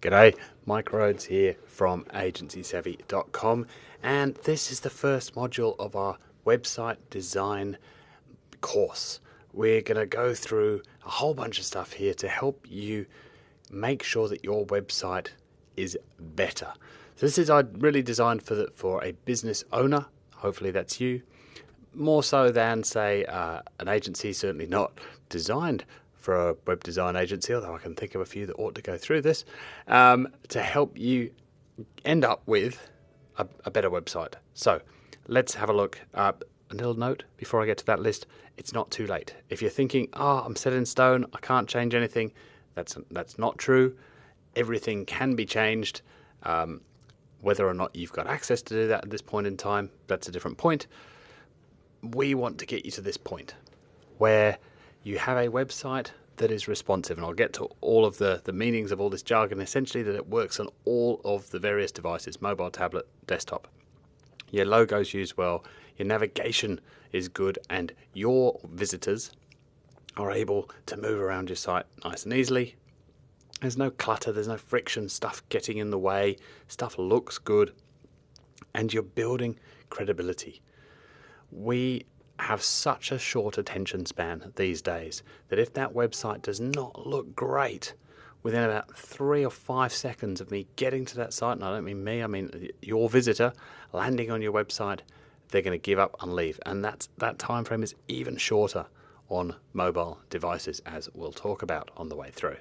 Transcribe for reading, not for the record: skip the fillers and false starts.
G'day, Mike Rhodes here from agencysavvy.com, and this is the first module of our website design course. We're going to go through a whole bunch of stuff here to help you make sure that your website is better. So this is really designed for a business owner. Hopefully that's you. More so than, say, an agency. Certainly not designed for a web design agency, although I can think of a few that ought to go through this, to help you end up with a better website. So let's have a look. A little note before I get to that list: it's not too late. If you're thinking, I'm set in stone, I can't change anything, that's not true. Everything can be changed. Whether or not you've got access to do that at this point in time, that's a different point. We want to get you to this point where you have a website that is responsive, and I'll get to all of the meanings of all this jargon. Essentially, that it works on all of the various devices: mobile, tablet, desktop. Your logo's used well, your navigation is good, and your visitors are able to move around your site nice and easily. There's no clutter, there's no friction, stuff getting in the way, stuff looks good, and you're building credibility. We have such a short attention span these days that if that website does not look great within about 3 or 5 seconds of me getting to that site, and I don't mean me, I mean your visitor landing on your website, they're going to give up and leave. And that time frame is even shorter on mobile devices, as we'll talk about on the way through.